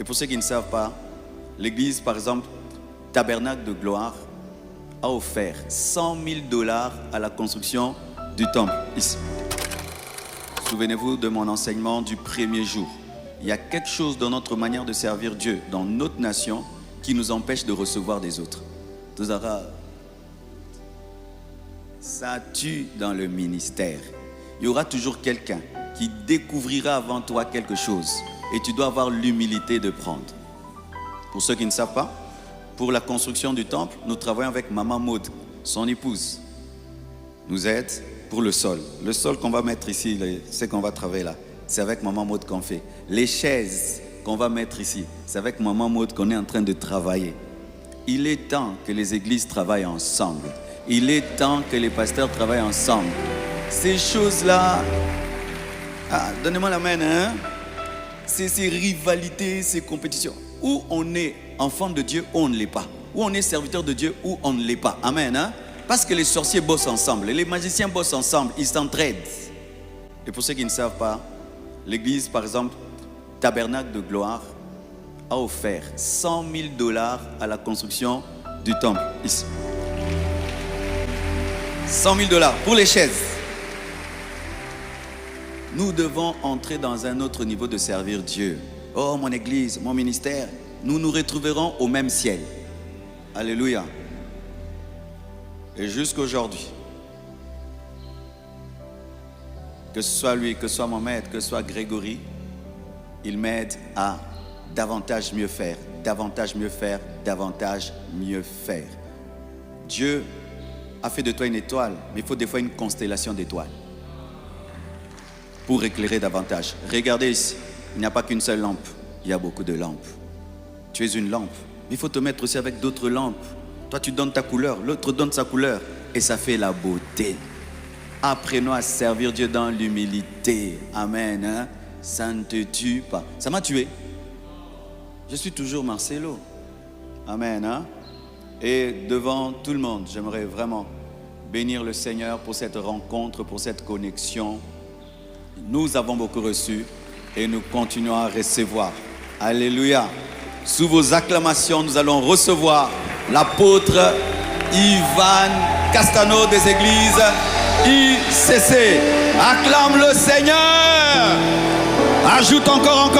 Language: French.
Et pour ceux qui ne savent pas, l'église, par exemple, Tabernacle de Gloire, a offert 100 000 $ à la construction du temple ici. Souvenez-vous de mon enseignement du premier jour. Il y a quelque chose dans notre manière de servir Dieu, dans notre nation, qui nous empêche de recevoir des autres. Ça tue dans le ministère. Il y aura toujours quelqu'un qui découvrira avant toi quelque chose et tu dois avoir l'humilité de prendre. Pour ceux qui ne savent pas, pour la construction du temple, nous travaillons avec Maman Maud, son épouse. Nous aide pour le sol. Le sol qu'on va mettre ici, ce qu'on va travailler là, c'est avec Maman Maud qu'on fait. Les chaises qu'on va mettre ici, c'est avec Maman Maud qu'on est en train de travailler. Il est temps que les églises travaillent ensemble. Il est temps que les pasteurs travaillent ensemble. Ces choses-là, donnez-moi la main, hein? Ces rivalités, ces compétitions. Où on est enfant de Dieu, ou on ne l'est pas. Où on est serviteur de Dieu, ou on ne l'est pas. Amen, hein? Parce que les sorciers bossent ensemble, les magiciens bossent ensemble, ils s'entraident. Et pour ceux qui ne savent pas, l'église, par exemple, Tabernacle de Gloire, a offert 100 000 $ à la construction du temple ici. 100 000 $ pour les chaises. Nous devons entrer dans un autre niveau de servir Dieu. Oh, mon église, mon ministère, nous nous retrouverons au même ciel. Alléluia. Et jusqu'aujourd'hui, que ce soit lui, que ce soit mon maître, que ce soit Grégory, il m'aide à davantage mieux faire, davantage mieux faire, davantage mieux faire. Dieu a fait de toi une étoile, mais il faut des fois une constellation d'étoiles pour éclairer davantage. Regardez ici, il n'y a pas qu'une seule lampe, il y a beaucoup de lampes. Tu es une lampe, mais il faut te mettre aussi avec d'autres lampes. Toi, tu donnes ta couleur, l'autre donne sa couleur, et ça fait la beauté. Apprenons à servir Dieu dans l'humilité. Amen. Hein? Ça ne te tue pas. Ça m'a tué. Je suis toujours Marcelo. Amen. Hein? Et devant tout le monde, j'aimerais vraiment bénir le Seigneur pour cette rencontre, pour cette connexion. Nous avons beaucoup reçu et nous continuons à recevoir. Alléluia. Sous vos acclamations, nous allons recevoir l'apôtre Ivan Castano des églises ICC. Acclame le Seigneur. Ajoute encore.